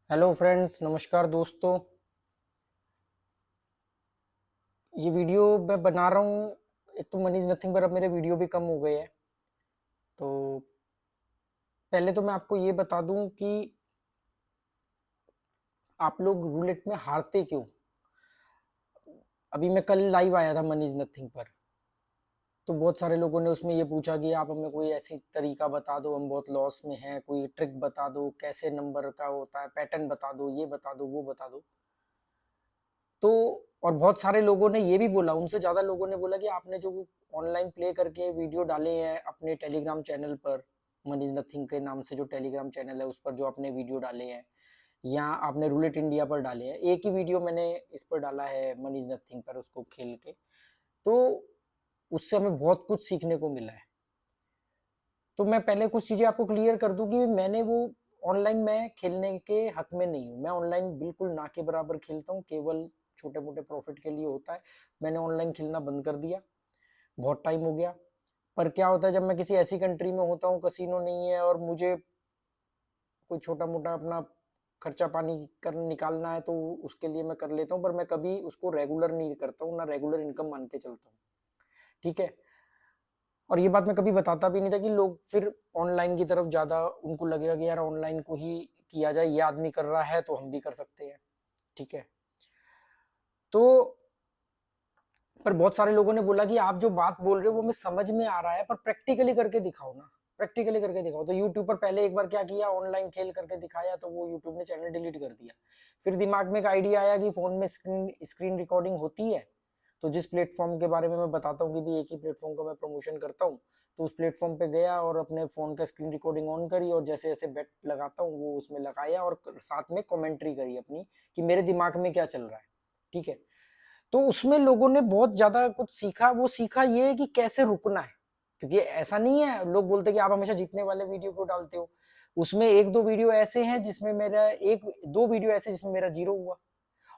Hello friends, नमस्कार दोस्तों। ये वीडियो मैं बना रहा हूँ। एक तो मनी इज नथिंग पर अब मेरे वीडियो भी कम हो गए हैं। तो पहले तो मैं आपको ये बता दूं कि आप लोग रूलेट में हारते क्यों। अभी मैं कल लाइव आया था मनी इज नथिंग पर, तो बहुत सारे लोगों ने उसमें ये पूछा कि आप हमें कोई ऐसी तरीका बता दो, हम बहुत लॉस में हैं, कोई ट्रिक बता दो, कैसे नंबर का होता है, पैटर्न बता दो, ये बता दो, वो बता दो। तो और बहुत सारे लोगों ने ये भी बोला, उनसे ज्यादा लोगों ने बोला कि आपने जो ऑनलाइन प्ले करके वीडियो डाले हैं अपने टेलीग्राम चैनल पर, मनी इज नथिंग के नाम से जो टेलीग्राम चैनल है उस पर जो आपने वीडियो डाले हैं, या आपने रूलेट इंडिया पर डाले हैं, एक ही वीडियो मैंने इस पर डाला है मनी इज नथिंग पर उसको खेल के, तो उससे हमें बहुत कुछ सीखने को मिला है। तो मैं पहले कुछ चीजें आपको क्लियर कर दूं कि मैंने वो ऑनलाइन मैं खेलने के हक में नहीं हूँ। मैं ऑनलाइन बिल्कुल ना के बराबर खेलता हूँ, केवल छोटे मोटे प्रॉफिट के लिए होता है। मैंने ऑनलाइन खेलना बंद कर दिया, बहुत टाइम हो गया। पर क्या होता है, जब मैं किसी ऐसी कंट्री में होता हूँ, कसिनो नहीं है और मुझे कोई छोटा मोटा अपना खर्चा पानी कर निकालना है, तो उसके लिए मैं कर लेता हूँ, पर मैं कभी उसको रेगुलर नहीं करता हूँ, ना रेगुलर इनकम मान के चलता हूँ। ठीक है। और ये बात मैं कभी बताता भी नहीं था कि लोग फिर ऑनलाइन की तरफ ज्यादा उनको लगेगा कि यार ऑनलाइन को ही किया जाए, ये आदमी कर रहा है तो हम भी कर सकते हैं। ठीक है। तो पर बहुत सारे लोगों ने बोला कि आप जो बात बोल रहे हो वो हमें समझ में आ रहा है, पर प्रैक्टिकली करके दिखाओ ना, प्रैक्टिकली करके दिखाओ। तो यूट्यूब पर पहले एक बार क्या किया, ऑनलाइन खेल करके दिखाया, तो वो यूट्यूब ने चैनल डिलीट कर दिया। फिर दिमाग में एक आइडिया आया कि फोन में स्क्रीन स्क्रीन रिकॉर्डिंग होती है, तो जिस प्लेटफॉर्म के बारे में मैं बताता हूँ कि भी एक ही प्लेटफॉर्म का मैं प्रमोशन करता हूँ, तो उस प्लेटफॉर्म पे गया और अपने फोन का स्क्रीन रिकॉर्डिंग ऑन करी, और जैसे जैसे बेट लगाता हूँ वो उसमें लगाया, और साथ में कमेंट्री करी अपनी कि मेरे दिमाग में क्या चल रहा है। ठीक है। तो उसमें लोगों ने बहुत ज्यादा कुछ सीखा। वो सीखा ये कि कैसे रुकना है, क्योंकि ऐसा नहीं है, लोग बोलते कि आप हमेशा जीतने वाले वीडियो क्यों डालते हो। उसमें एक दो वीडियो ऐसे हैं जिसमें मेरा एक दो वीडियो ऐसे जिसमें मेरा जीरो हुआ,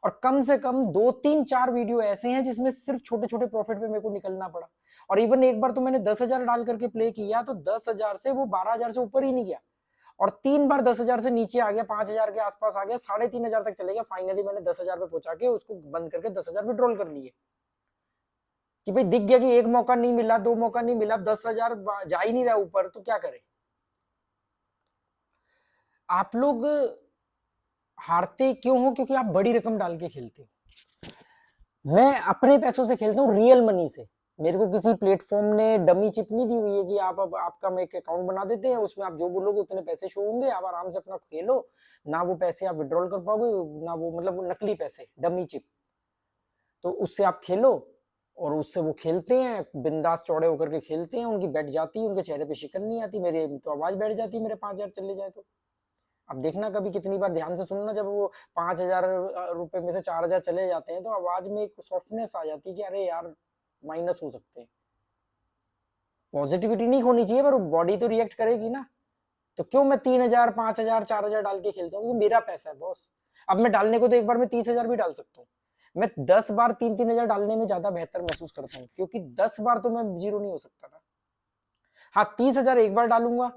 और कम से कम दो तीन चार वीडियो ऐसे हैं जिसमें सिर्फ छोटे छोटे प्रॉफिट पे मेरे को निकलना पड़ा। और इवन एक बार तो मैंने 10,000 डाल करके प्ले किया, तो 10,000 से वो 12,000 से ऊपर ही नहीं गया, और तीन बार 10,000 से नीचे आ गया, 5,000 के आसपास आ गया, 3,500 तक चले गया। फाइनली मैंने 10,000 पे पहुंचा के उसको बंद करके 10,000 विड्रॉल कर लिए, कि भाई दिख गया कि एक मौका नहीं मिला, दो मौका नहीं मिला, 10,000 जा ही नहीं रहा ऊपर, तो क्या करें। आप लोग हारते क्यों हो? क्योंकि आप बड़ी रकम डाल के खेलते हो। मैं अपने पैसों से खेलता हूँ, रियल मनी से। मेरे को किसी प्लेटफॉर्म ने डमी चिप नहीं दी हुई है कि आप अब आपका मैं एक अकाउंट बना देते हैं, उसमें आप जो बोलोगे उतने पैसे शो होंगे, आप आराम से अपना खेलो। ना वो पैसे आप विड्रॉल कर पाओगे, ना वो, मतलब वो नकली पैसे, डमी चिप। तो उससे आप खेलो, और उससे वो खेलते हैं बिंदास, चौड़े होकर के खेलते हैं, उनकी बैठ जाती है, उनके चेहरे पे शिकन नहीं आती, मेरे तो आवाज बैठ जाती है मेरे 5,000 चले जाए तो। अब देखना कभी, कितनी बार ध्यान से सुनना, जब वो 5,000 रुपए में से 4,000 चले जाते हैं, तो आवाज में एक सॉफ्टनेस आ जाती है कि अरे यार माइनस हो सकते हैं। पॉजिटिविटी नहीं होनी चाहिए, पर बॉडी तो रिएक्ट करेगी ना। तो क्यों मैं 3,000 5,000 4,000 डाल के खेलता हूँ? वो मेरा पैसा है बॉस। अब मैं डालने को तो एक बार में 30,000 भी डाल सकता हूँ। मैं 10 बार 3-3 हजार डालने में ज्यादा बेहतर महसूस करता हूँ, क्योंकि 10 बार तो मैं जीरो नहीं हो सकता ना। हाँ, 30,000 एक बार डालूंगा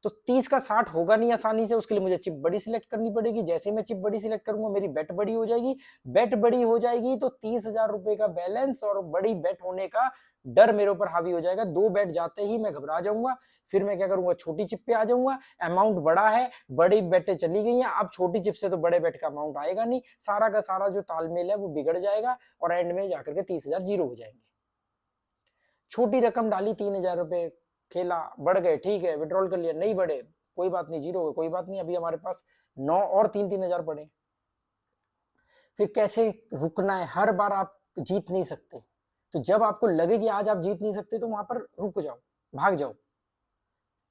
तो 30 का 60 होगा नहीं आसानी से, उसके लिए मुझे चिप बड़ी सिलेक्ट करनी पड़ेगी। जैसे मैं चिप बड़ी सिलेक्ट करूंगा, मेरी बेट बड़ी हो जाएगी। बेट बड़ी हो जाएगी तो 30,000 रुपए का बैलेंस और बड़ी बेट होने का डर मेरे ऊपर हावी हो जाएगा। दो बेट जाते ही मैं घबरा जाऊंगा। फिर मैं क्या करूंगा, छोटी चिप पे आ जाऊंगा। अमाउंट बड़ा है, बड़ी बेटें चली गई हैं, अब छोटी चिप से तो बड़े बेट का अमाउंट आएगा नहीं, सारा का सारा जो तालमेल है वो बिगड़ जाएगा, और एंड में जाकर के 30,000 जीरो हो जाएंगे। छोटी रकम डाली, 3,000 रुपए, खेला, बढ़ गए, ठीक है, विड्रॉल कर लिया, नहीं बढ़े कोई बात नहीं, जीरो हो कोई बात नहीं, अभी हमारे पास 9 और 3-3 हजार पड़े। फिर कैसे रुकना है? हर बार आप जीत नहीं सकते, तो जब आपको लगे कि आज आप जीत नहीं सकते, तो वहां पर रुक जाओ, भाग जाओ।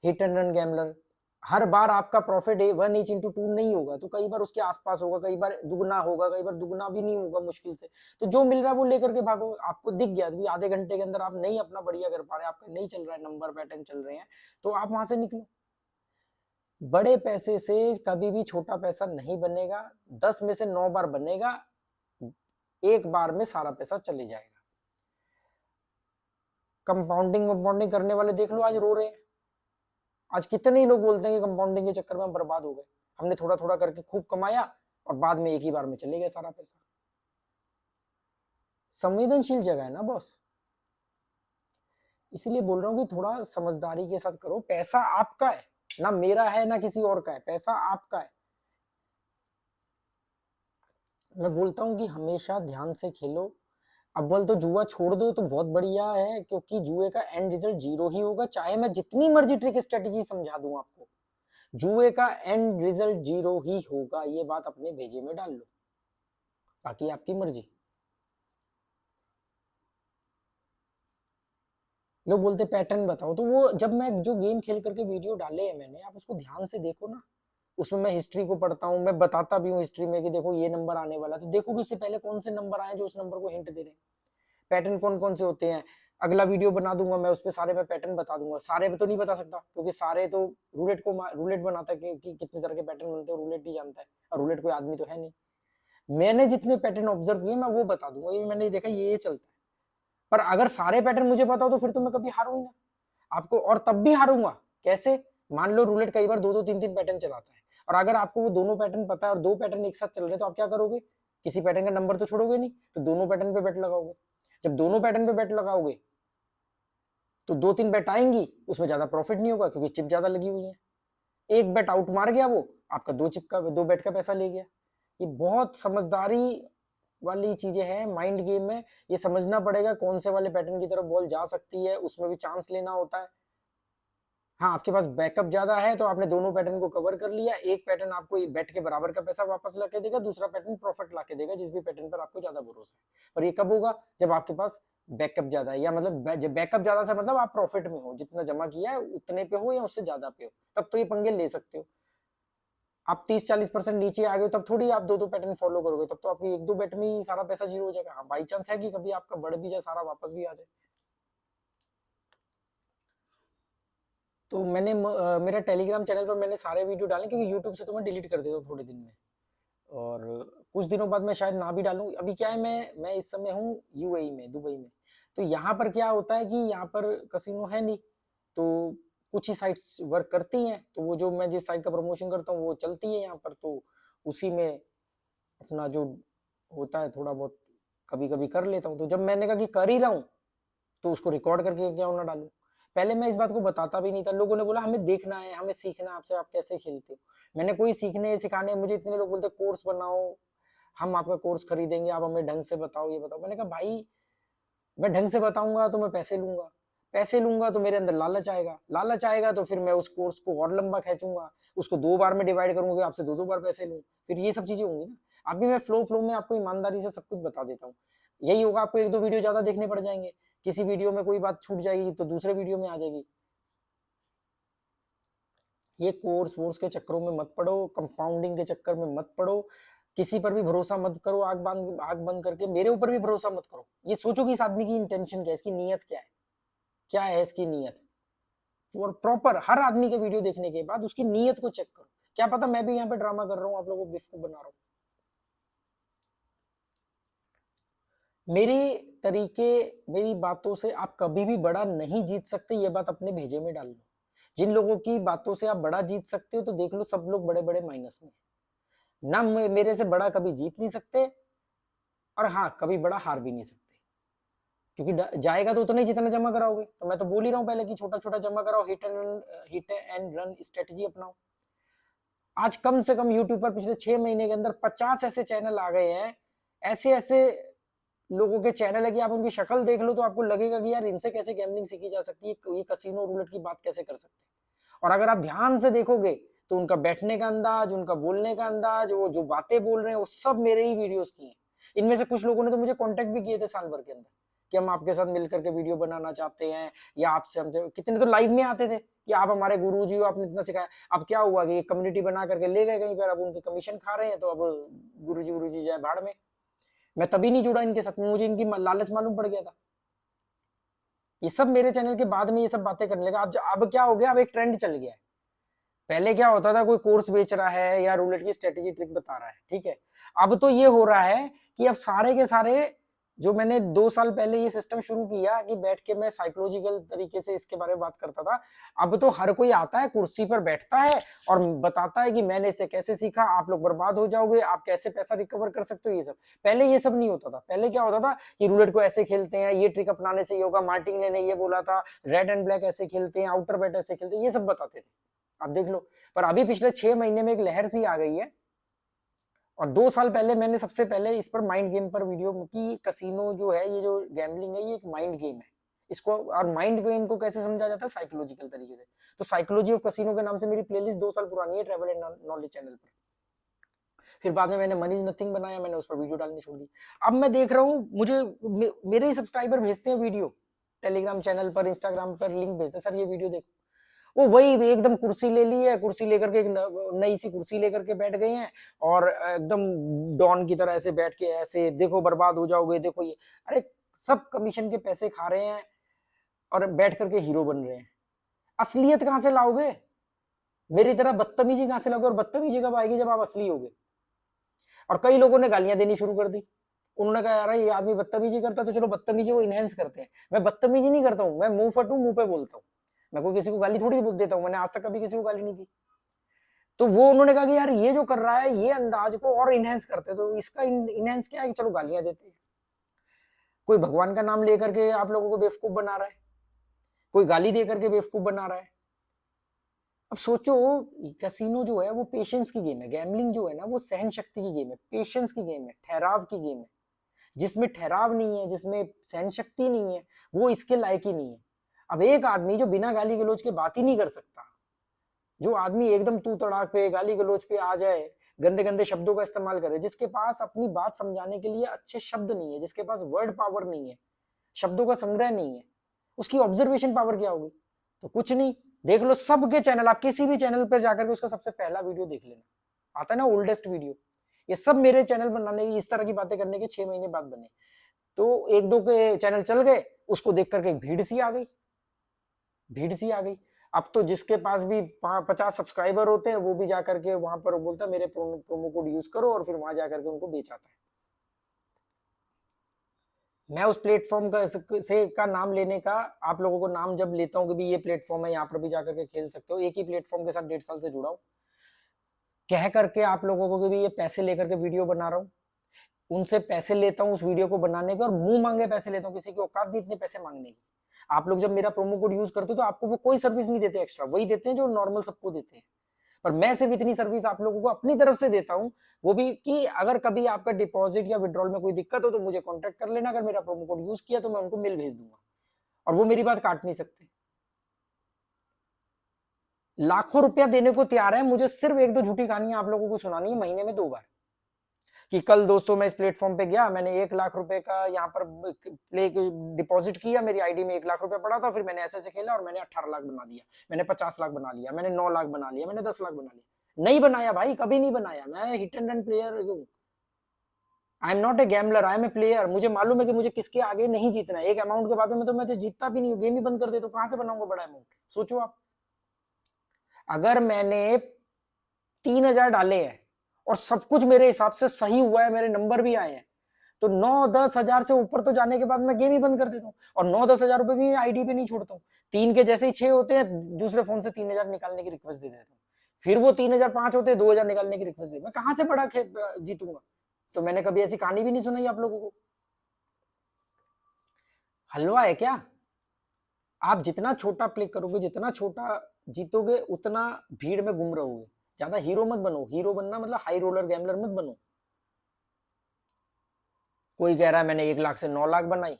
हिट एंड रन गैमलर, हर बार आपका प्रॉफिट 1/2 नहीं होगा, तो कई बार उसके आसपास होगा, कई बार दुगना होगा, कई बार दुगना भी नहीं होगा मुश्किल से। तो जो मिल रहा है वो लेकर के भागो। आपको दिख गया अभी आधे घंटे के अंदर आप नहीं अपना बढ़िया कर पा रहे, आपका नहीं चल रहा है, नंबर पैटर्न चल रहे हैं, तो आप वहां से निकलो। बड़े पैसे से कभी भी छोटा पैसा नहीं बनेगा। 10 में से 9 बार बनेगा, एक बार में सारा पैसा चले जाएगा। कंपाउंडिंग कंपाउंडिंग करने वाले देख लो आज रो रहे हैं। आज कितने ही लोग बोलते हैं कि कंपाउंडिंग के चक्कर में हम बर्बाद हो गए। हमने थोड़ा थोड़ा करके खूब कमाया और बाद में एक ही बार में चले गया सारा पैसा। संवेदनशील जगह है ना बॉस, इसलिए बोल रहा हूँ कि थोड़ा समझदारी के साथ करो। पैसा आपका है, ना मेरा है ना किसी और का है, पैसा आपका है। मैं बोलता हूँ कि हमेशा ध्यान से खेलो। अव्वल तो जुआ छोड़ दो तो बहुत बढ़िया है, क्योंकि जुए का एंड रिजल्ट जीरो ही होगा, चाहे मैं जितनी मर्जी ट्रिक स्ट्रेटेजी समझा दूं आपको, जुए का एंड रिजल्ट जीरो ही होगा। ये बात अपने भेजे में डाल लो, बाकी आपकी मर्जी। लोग बोलते पैटर्न बताओ, तो वो जब मैं जो गेम खेल करके वीडियो डाले हैं मैंने, आप उसको ध्यान से देखो ना। उसमें मैं हिस्ट्री को पढ़ता हूँ, मैं बताता भी हूँ हिस्ट्री में कि देखो ये नंबर आने वाला, तो देखो कि उससे पहले कौन से नंबर आए जो उस नंबर को हिंट दे रहे हैं, पैटर्न कौन कौन से होते हैं। अगला वीडियो बना दूंगा मैं, उस पर सारे मैं पैटर्न बता दूंगा। सारे पे तो नहीं बता सकता, क्योंकि सारे तो रूलेट बनाता है कि कितने तरह के पैटर्न बनते हैं, रूलेट ही जानता है, और रूलेट कोई आदमी तो है नहीं। मैंने जितने पैटर्न ऑब्जर्व किए मैं वो बता दूंगा, ये मैंने देखा ये चलता है। पर अगर सारे पैटर्न मुझे पता हो तो फिर तो मैं कभी हारूं ही ना आपको, और तब भी हारूंगा कैसे। मान लो रूलेट कई बार 2-2 3-3 पैटर्न चलाता है, और अगर आपको वो दोनों पैटर्न पता है और दो पैटर्न एक साथ चल रहे हैं, तो आप क्या करोगे, किसी पैटर्न का नंबर तो छोड़ोगे नहीं, तो दोनों पैटर्न पे बेट लगाओगे। जब दोनों पैटर्न पे बेट लगाओगे तो 2-3 बेट आएंगी, उसमें ज्यादा प्रॉफिट नहीं होगा क्योंकि चिप ज्यादा लगी हुई है। एक बेट आउट मार गया वो, आपका दो बेट का पैसा ले गया। ये बहुत समझदारी वाली चीजें हैं माइंड गेम में। ये समझना पड़ेगा कौन से वाले पैटर्न की तरफ बॉल जा सकती है, उसमें भी चांस लेना होता है। हाँ, आपके पास बैकअप ज्यादा है तो आपने दोनों पैटर्न को कवर कर लिया, एक पैटर्न आपको बेट के बराबर का पैसा वापस ला के देगा, दूसरा पैटर्न प्रॉफिट ला के देगा, जिस भी पैटर्न पर आपको ज्यादा भरोसा है। और ये कब होगा, जब आपके पास बैकअप ज्यादा है, या मतलब जब बैकअप ज्यादा से मतलब आप प्रॉफिट में हो, जितना जमा किया है उतने पे हो या उससे ज्यादा पे हो, तब तो ये पंगे ले सकते हो। आप 30-40% नीचे आ गए तब थोड़ी आप दो पैटर्न फॉलो करोगे, तब तो आपकी एक दो बेट में ही सारा पैसा जीरो हो जाएगा। हाँ, बाई चांस है कि कभी आपका बढ़ भी जाए, सारा वापस भी आ जाए। तो मैंने मेरा टेलीग्राम चैनल पर मैंने सारे वीडियो डाले, क्योंकि यूट्यूब से तो मैं डिलीट कर देता हूँ थोड़े दिन में, और कुछ दिनों बाद मैं शायद ना भी डालूं। अभी क्या है, मैं इस समय हूँ यूएई में, दुबई में। तो यहाँ पर क्या होता है कि यहाँ पर कसिनो है नहीं, तो कुछ ही साइट्स वर्क करती हैं, तो वो जो मैं जिस साइट का प्रमोशन करता हूँ वो चलती है यहाँ पर, तो उसी में अपना जो होता है थोड़ा बहुत कभी कभी कर लेता हूँ। तो जब मैंने कहा कि कर ही रहा हूँ तो उसको रिकॉर्ड करके क्यों ना डालूं। पहले मैं इस बात को बताता भी नहीं था, लोगों ने बोला हमें देखना है, हमें सीखना है आपसे, आप कैसे खेलते हो। मैंने कोई सीखने सिखाने, मुझे इतने लोग बोलते कोर्स बनाओ, हम आपका कोर्स खरीदेंगे, आप हमें ढंग से बताओ, ये बताओ। मैंने कहा भाई, मैं ढंग से बताऊंगा तो मैं पैसे लूंगा, पैसे लूंगा तो मेरे अंदर लालच आएगा, लालच आएगा तो फिर मैं उस कोर्स को और लंबा खींचूंगा, उसको 2 बार में डिवाइड करूंगा कि आपसे 2-2 बार पैसे लूं, फिर ये सब चीजें होंगी ना। अभी मैं फ्लो में आपको ईमानदारी से सब कुछ बता देता हूँ। यही होगा, आपको 1-2 वीडियो ज्यादा देखने पड़ जाएंगे, किसी वीडियो में कोई बात छूट जाएगी तो दूसरे वीडियो में आ जाएगी। ये कोर्स वोर्स के चक्करों में मत पड़ो, कंपाउंडिंग के चक्कर में मत पड़ो, किसी पर भी भरोसा मत करो, आग बंद करके मेरे ऊपर भी भरोसा मत करो। ये सोचो कि इस आदमी की इंटेंशन क्या है, इसकी नीयत क्या है, क्या है इसकी नीयत। और प्रॉपर हर आदमी के वीडियो देखने के बाद उसकी नीयत को चेक करो। क्या पता मैं भी यहाँ पे ड्रामा कर रहा हूँ, आप लोगों को बेवकूफ बना रहा हूँ। मेरे तरीके, मेरी बातों से आप कभी भी बड़ा नहीं जीत सकते, ये बात अपने भेजे में डाल लो। जिन लोगों की बातों से आप बड़ा जीत सकते हो तो देख लो, सब लोग बड़े बड़े माइनस में ना। मेरे से बड़ा कभी जीत नहीं सकते, और हाँ कभी बड़ा हार भी नहीं सकते, क्योंकि जाएगा तो उतना ही जितना जमा कराओगे। तो मैं तो बोल ही रहा हूँ पहले कि छोटा छोटा जमा कराओ, हिट एंड रन स्ट्रेटजी अपनाओ। आज कम से कम यूट्यूब पर पिछले 6 महीने के अंदर 50 ऐसे चैनल आ गए हैं, ऐसे ऐसे लोगों के चैनल है कि आप उनकी शक्ल देख लो तो आपको लगेगा कि यार इनसे कैसे गैम्बलिंग सीखी जा सकती है, ये कसिनो रूलेट की बात कैसे कर सकते हैं। और अगर आप ध्यान से देखोगे तो उनका बैठने का अंदाज, उनका बोलने का अंदाज, वो जो बातें बोल रहे हैं वो सब मेरे ही वीडियोस की हैं। इनमें से कुछ लोगों ने तो मुझे कांटेक्ट भी किए थे साल भर के अंदर कि हम आपके साथ मिलकर के वीडियो बनाना चाहते हैं, या आपसे हमसे कितने तो लाइव में आते थे कि आप हमारे गुरुजी हो, आपने इतना सिखाया। अब क्या हुआ कि कम्युनिटी बना करके ले गए कहीं पर, अब उनके कमीशन खा रहे हैं, तो अब गुरुजी जाए भाड़ में। मैं तभी नहीं जुड़ा इनके साथ, मुझे इनकी लालच मालूम पड़ गया था। ये सब मेरे चैनल के बाद में ये सब बातें करने लगा। अब क्या हो गया, अब एक ट्रेंड चल गया है। पहले क्या होता था, कोई कोर्स बेच रहा है या रूलेट की स्ट्रेटेजी ट्रिक बता रहा है, ठीक है। अब तो ये हो रहा है कि अब सारे के सारे जो मैंने 2 साल पहले ये सिस्टम शुरू किया कि बैठ के मैं साइकोलॉजिकल तरीके से इसके बारे में बात करता था, अब तो हर कोई आता है, कुर्सी पर बैठता है और बताता है कि मैंने इसे कैसे सीखा, आप लोग बर्बाद हो जाओगे, आप कैसे पैसा रिकवर कर सकते हो, ये सब। पहले ये सब नहीं होता था। पहले क्या होता था कि रूलेट को ऐसे खेलते हैं, ये ट्रिक अपनाने से ये होगा, मार्टिन ने ये बोला था, रेड एंड ब्लैक ऐसे खेलते हैं, आउटर बैट ऐसे खेलते हैं, ये सब बताते थे। अब देख लो, पर अभी पिछले 6 महीने में एक लहर सी आ गई है। और 2 साल पहले मैंने सबसे पहले इस पर माइंड गेम पर वीडियो की, कसिनो जो है, ये जो गैम्बलिंग है, ये एक माइंड गेम है। इसको, और माइंड गेम को कैसे समझा जाता है, साइकोलॉजिकल तरीके से। तो साइकोलॉजी ऑफ कसिनो के नाम से मेरी प्लेलिस्ट 2 साल पुरानी है ट्रैवल एंड नॉलेज चैनल पर। फिर बाद में मैंने मनी इज नथिंग बनाया, मैंने उस पर वीडियो डालनी छोड़ दी। अब मैं देख रहा हूँ, मुझे मेरे ही सब्सक्राइबर भेजते हैं वीडियो, टेलीग्राम चैनल पर, इंस्टाग्राम पर लिंक भेजते हैं, सर ये वीडियो देखो। वो वही एकदम कुर्सी ले ली है, कुर्सी लेकर के, एक नई सी कुर्सी लेकर के बैठ गए हैं और एकदम डॉन की तरह ऐसे बैठ के ऐसे, देखो बर्बाद हो जाओगे, देखो ये। अरे सब कमीशन के पैसे खा रहे हैं और बैठ करके हीरो बन रहे हैं। असलियत कहां से लाओगे? मेरी तरह बदतमीजी कहां से लाओगे? और बदतमीजी कब आएगी? जब आप असली होगे। और कई लोगों ने गालियां देनी शुरू कर दी। उन्होंने कहा यार ये आदमी बदतमीजी करता, तो चलो बदतमीजी को इनहेंस करते हैं। मैं बदतमीजी नहीं करता हूँ, मैं मुंह फटू मुंह पे बोलता हूँ। मैं कोई किसी को गाली थोड़ी देता हूँ, मैंने आज तक कभी किसी को गाली नहीं दी। तो वो उन्होंने कहा कि यार ये जो कर रहा है, ये अंदाज को और इनहेंस करते, तो इसका इनहेंस क्या है कि चलो गालियां देते हैं। कोई भगवान का नाम लेकर के आप लोगों को बेवकूफ बना रहा है, कोई गाली दे करके बेवकूफ बना रहा है। अब सोचो, कैसीनो जो है वो पेशेंस की गेम है, गैम्बलिंग जो है ना वो सहन शक्ति की गेम है, पेशेंस की गेम है, ठहराव की गेम है। जिसमें ठहराव नहीं है, जिसमें सहन शक्ति नहीं है, वो इसके लायक ही नहीं है। अब एक आदमी जो बिना गाली गलौज के बात ही नहीं कर सकता, जो आदमी एकदम तू तड़ाक पे गाली गलौज पे आ जाए, गंदे गंदे शब्दों का इस्तेमाल करे, जिसके पास अपनी बात समझाने के लिए अच्छे शब्द नहीं है, जिसके पास वर्ड पावर नहीं है, शब्दों का संग्रह नहीं है, उसकी ऑब्जर्वेशन पावर क्या होगी? तो कुछ नहीं। देख लो सबके चैनल, आप किसी भी चैनल पर जाकर के उसका सबसे पहला वीडियो देख लेना, आता है ना ओल्डेस्ट वीडियो। ये सब मेरे चैनल बनाने की, इस तरह की बातें करने के 6 महीने बाद बने। तो एक दो के चैनल चल गए, उसको देख करके भीड़ सी आ गई, भीड़ सी आ गई। अब तो जिसके पास भी 50 सब्सक्राइबर होते हैं, वो भी जाकर के वहां पर बोलता है मेरे प्रोमो कोड यूज करो, और फिर वहां जाकर के उनको बेच आता है। मैं उस प्लेटफॉर्म का नाम लेने का, आप लोगों को नाम जब लेता हूँ कि भी ये प्लेटफॉर्म है, यहाँ पर भी जाकर के खेल सकते हो, एक ही प्लेटफॉर्म के साथ 1.5 साल से जुड़ा हूँ, कह करके आप लोगों को कि भी ये पैसे लेकर के वीडियो बना रहा हूँ, उनसे पैसे लेता हूँ उस वीडियो को बनाने के, और मुंह मांगे पैसे लेता हूँ, किसी की औकात नहीं इतने पैसे मांगने की। आप लोग जब मेरा प्रोमो कोड यूज करते हो तो आपको वो कोई सर्विस नहीं देते एक्स्ट्रा, वही देते हैं जो नॉर्मल सबको देते हैं। पर मैं सिर्फ इतनी सर्विस आप लोगों को अपनी तरफ से देता हूं, वो भी कि अगर कभी आपका डिपॉजिट या विड्रॉल में कोई दिक्कत हो तो मुझे कांटेक्ट कर लेना, अगर मेरा प्रोमो कोड यूज किया तो मैं उनको मेल भेज दूंगा, और वो मेरी बात काट नहीं सकते। लाखों रुपया देने को तैयार है, मुझे सिर्फ एक दो झूठी कहानियां आप लोगों को सुनानी है महीने में 2 बार। कि कल दोस्तों मैं इस प्लेटफॉर्म पे गया, मैंने 1 लाख रुपए का यहाँ पर प्ले डिपॉजिट किया, मेरी आईडी में 1 लाख रुपए पड़ा था, फिर मैंने ऐसे खेला और मैंने 18 लाख बना दिया, मैंने 50 लाख बना लिया, मैंने 9 लाख बना लिया, मैंने 10 लाख बना लिया। नहीं बनाया भाई, कभी नहीं बनाया। मैं हिट एंड रन प्लेयर हूँ, I am not a gambler, I am a player. मुझे मालूम है कि मुझे किसके आगे नहीं जीतना है। एक अमाउंट के बाद में तो मैं तो जीतता भी नहीं हूँ, गेम ही बंद कर दे तो कहां से बनाऊंगा बड़ा अमाउंट? सोचो आप, अगर मैंने 3,000 डाले हैं और सब कुछ मेरे हिसाब से सही हुआ है, मेरे नंबर भी आए हैं, तो 9-10 हजार से ऊपर तो जाने के बाद मैं गेम ही बंद कर देता हूँ, और 9-10 हजार रुपए भी आईडी पे नहीं छोड़ता हूँ। 3 के जैसे ही 6 होते हैं, दूसरे फोन से 3,000 निकालने की रिक्वेस्ट दे देता हूँ, फिर वो 3,005 होते हैं, 2,000 निकालने की रिक्वेस्ट दे, मैं कहां से बड़ा जीतूंगा? तो मैंने कभी ऐसी कहानी भी नहीं सुनाई आप लोगों को। हलवा है क्या? आप जितना छोटा प्ले करोगे, जितना छोटा जीतोगे, उतना भीड़ में गुम रहोगे। ज्यादा हीरो मत बनो, हीरो बनना मतलब हाई रोलर गैम्बलर मत बनो। कोई कह रहा है मैंने 1 लाख से 9 लाख बनाई,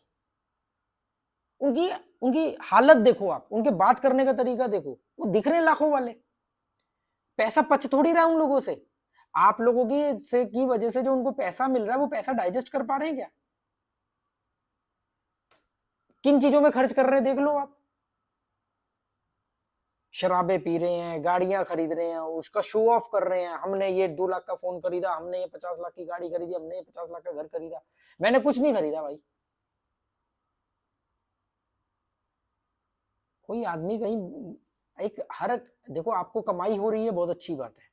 उनकी उनकी हालत देखो, आप उनके बात करने का तरीका देखो, वो दिख रहे हैं लाखों वाले। पैसा पच थोड़ी रहा है उन लोगों से। आप लोगों की वजह से जो उनको पैसा मिल रहा है, वो पैसा डाइजेस्ट कर पा रहे हैं क्या? किन चीजों में खर्च कर रहे हैं देख लो आप। शराबे पी रहे हैं, गाड़ियां खरीद रहे हैं, उसका शो ऑफ कर रहे हैं, हमने ये 2 लाख का फोन खरीदा, हमने ये 50 लाख की गाड़ी खरीदी, हमने ये 50 लाख का घर खरीदा। मैंने कुछ नहीं खरीदा भाई। कोई आदमी कहीं एक हर, देखो आपको कमाई हो रही है, बहुत अच्छी बात है,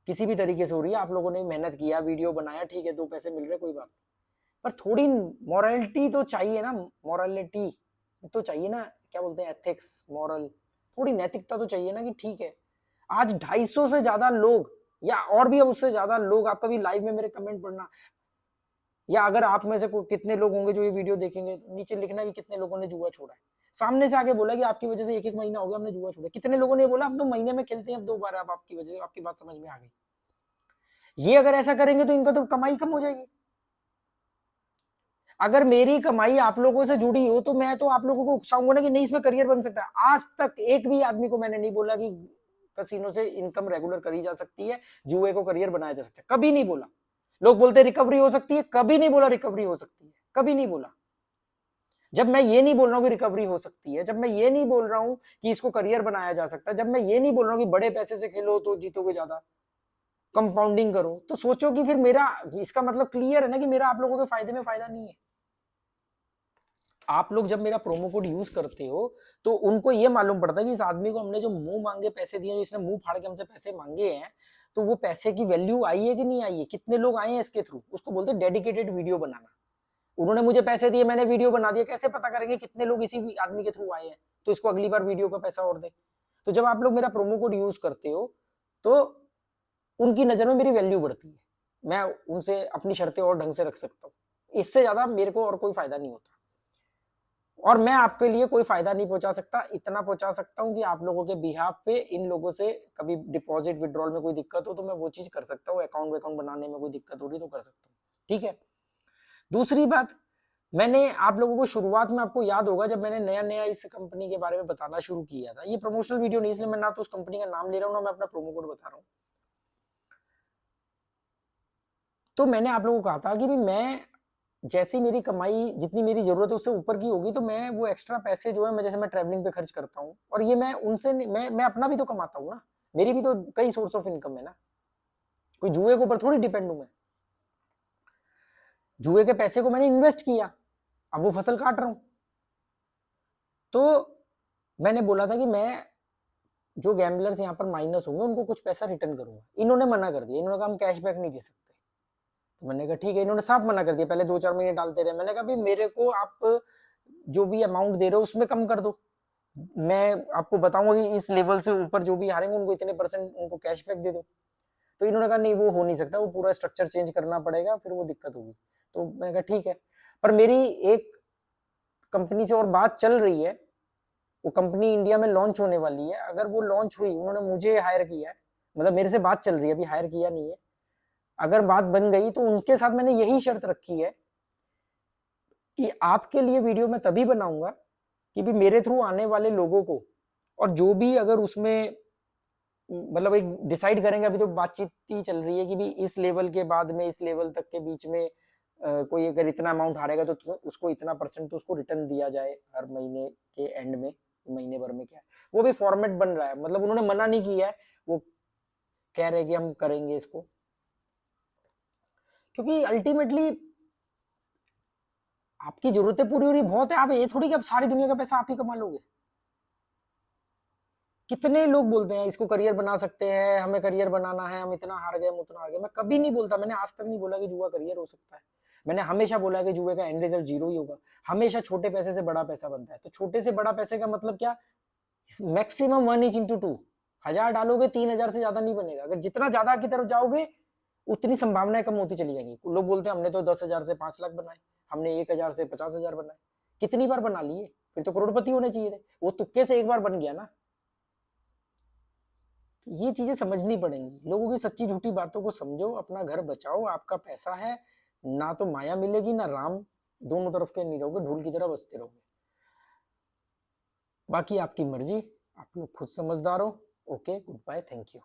किसी भी तरीके से हो रही है, आप लोगों ने मेहनत किया, वीडियो बनाया, ठीक है, 2 पैसे मिल रहे, कोई बात। पर थोड़ी मॉरलिटी तो चाहिए ना, मॉरलिटी तो चाहिए ना, क्या बोलते हैं, एथिक्स, मॉरल, थोड़ी नैतिकता तो चाहिए ना कि ठीक है आज 250 से ज्यादा लोग या और भी उससे ज्यादा लोग, आप कभी लाइव में मेरे कमेंट पढ़ना, या अगर आप में से कितने लोग होंगे जो ये वीडियो देखेंगे, नीचे लिखना कि कितने लोगों ने जुआ छोड़ा है। सामने से आके बोला कि आपकी वजह से 1-1 महीना हो गया हमने जुआ छोड़ा। कितने लोगों ने बोला हम तो महीने में खेलते हैं अब 2 बार, अब आपकी वजह से, आपकी बात समझ में आ गई। ये अगर ऐसा करेंगे तो इनका तो कमाई कम हो जाएगी। अगर मेरी कमाई आप लोगों से जुड़ी हो तो मैं तो आप लोगों को उकसाऊंगा ना कि नहीं इसमें करियर बन सकता है। आज तक एक भी आदमी को मैंने नहीं बोला कि कसिनो से इनकम रेगुलर करी जा सकती है, जुए को करियर बनाया जा सकता है, कभी नहीं बोला। लोग बोलते हैं रिकवरी हो सकती है, कभी नहीं बोला रिकवरी हो सकती है, कभी नहीं बोला। जब मैं ये नहीं बोल रहा हूँ कि रिकवरी हो सकती है, जब मैं ये नहीं बोल रहा हूँ कि इसको करियर बनाया जा सकता है, जब मैं ये नहीं बोल रहा हूँ कि बड़े पैसे से खेलो तो जीतोगे ज्यादा, कंपाउंडिंग करो, तो सोचो कि फिर मेरा, इसका मतलब क्लियर है ना कि मेरा आप लोगों के फायदे में फायदा नहीं है। आप लोग जब मेरा प्रोमो कोड यूज करते हो तो उनको ये मालूम पड़ता है कि इस आदमी को हमने जो मुंह मांगे पैसे दिए, इसने मुंह फाड़ के हमसे पैसे मांगे हैं, तो वो पैसे की वैल्यू आई है कि नहीं आई है, कितने लोग आए हैं इसके थ्रू, उसको बोलते हैं डेडिकेटेड वीडियो बनाना। उन्होंने मुझे पैसे दिए, मैंने वीडियो बना दिया, कैसे पता करेंगे कितने लोग इसी आदमी के थ्रू आए हैं, तो इसको अगली बार वीडियो का पैसा और दे। तो जब आप लोग मेरा प्रोमो कोड यूज करते हो तो उनकी नजर में मेरी वैल्यू बढ़ती है, मैं उनसे अपनी शर्तें और ढंग से रख सकता हूँ, इससे ज्यादा मेरे को और कोई फायदा नहीं होता। और मैं आपके लिए कोई फायदा नहीं पहुंचा सकता, इतना पहुंचा सकता हूं कि आप लोगों के बिहाफ पे इन लोगों से कभी डिपॉजिट विड्रॉल में कोई दिक्कत हो तो मैं वो चीज कर सकता हूँ, अकाउंट बनाने में कोई दिक्कत हो रही तो कर सकता हूँ, ठीक है। दूसरी बात, मैंने आप लोगों को शुरुआत में, आपको याद होगा जब मैंने नया नया इस कंपनी के बारे में बताना शुरू किया था, ये प्रमोशनल वीडियो नहीं, इसलिए मैं ना तो उस कंपनी का नाम ले रहा हूँ ना मैं अपना प्रोमो कोड बता रहा हूँ, तो मैंने आप लोगों को कहा था कि भी मैं जैसी मेरी कमाई जितनी मेरी जरूरत है उससे ऊपर की होगी तो मैं वो एक्स्ट्रा पैसे जो है, मैं जैसे मैं ट्रैवलिंग पे खर्च करता हूँ, और ये मैं उनसे मैं अपना भी तो कमाता हूँ ना, मेरी भी तो कई सोर्स ऑफ इनकम है ना, कोई जुए के ऊपर थोड़ी डिपेंड हूं मैं। जुए के पैसे को मैंने इन्वेस्ट किया, अब वो फसल काट रहा हूं। तो मैंने बोला था कि मैं जो गैम्बलर्स यहाँ पर माइनस होंगे उनको कुछ पैसा रिटर्न करूंगा, इन्होंने मना कर दिया, इन्होंने कहा हम कैशबैक नहीं दे सकते। तो मैंने कहा ठीक है, इन्होंने साफ मना कर दिया, पहले 2-4 महीने डालते रहे, मैंने कहा भाई मेरे को आप जो भी अमाउंट दे रहे हो उसमें कम कर दो, मैं आपको बताऊंगा कि इस लेवल से ऊपर जो भी हारेंगे उनको इतने परसेंट उनको कैशबैक दे दो। तो इन्होंने कहा नहीं वो हो नहीं सकता, वो पूरा स्ट्रक्चर चेंज करना पड़ेगा, फिर वो दिक्कत होगी। तो मैंने कहा ठीक है, पर मेरी एक कंपनी से और बात चल रही है, वो कंपनी इंडिया में लॉन्च होने वाली है, अगर वो लॉन्च हुई, उन्होंने मुझे हायर किया है, मतलब मेरे से बात चल रही है, अभी हायर किया नहीं है, अगर बात बन गई तो उनके साथ मैंने यही शर्त रखी है कि आपके लिए वीडियो मैं तभी बनाऊंगा कि भी मेरे थ्रू आने वाले लोगों को, और जो भी अगर उसमें मतलब एक डिसाइड करेंगे, अभी तो बातचीत ही चल रही है कि भी इस लेवल के बाद में इस लेवल तक के बीच में कोई अगर इतना अमाउंट हारेगा तो उसको इतना परसेंट तो उसको रिटर्न दिया जाए हर महीने के एंड में, महीने भर में क्या है वो भी फॉर्मेट बन रहा है, मतलब उन्होंने मना नहीं किया है, वो कह रहे हैं कि हम करेंगे इसको, क्योंकि अल्टीमेटली आपकी जरूरतें पूरी हो रही बहुत है, आप ये थोड़ी कि अब सारी दुनिया का पैसा आप ही कमा लोगे। कितने लोग बोलते हैं इसको करियर बना सकते हैं, हमें करियर बनाना है, हम इतना हार गए, हम उतना हार गए, मैं कभी नहीं बोलता, मैंने आज तक नहीं बोला कि जुआ करियर हो सकता है, मैंने हमेशा बोला कि जुए का एंड रिजल्ट जीरो ही होगा, हमेशा छोटे पैसे से बड़ा पैसा बनता है, तो छोटे से बड़ा पैसे का मतलब क्या, मैक्सिमम 1:2, 1000 डालोगे 3000 से ज्यादा नहीं बनेगा, अगर जितना ज्यादा की तरफ जाओगे उतनी संभावनाएं कम होती चली जाएंगी। लोग बोलते हैं हमने तो 10,000 से 5 लाख बनाए, हमने 1,000 से 50,000 बनाए, कितनी बार बना लिए, फिर तो करोड़पति होने चाहिए थे, वो तुक्के से एक बार बन गया ना। ये चीजें समझनी पड़ेंगी, लोगों की सच्ची झूठी बातों को समझो, अपना घर बचाओ, आपका पैसा है, ना तो माया मिलेगी ना राम, दोनों तरफ के नहीं रहोगे, ढोल की तरह बजते रहोगे। बाकी आपकी मर्जी, आप लोग खुद समझदार हो। Okay, goodbye, thank you.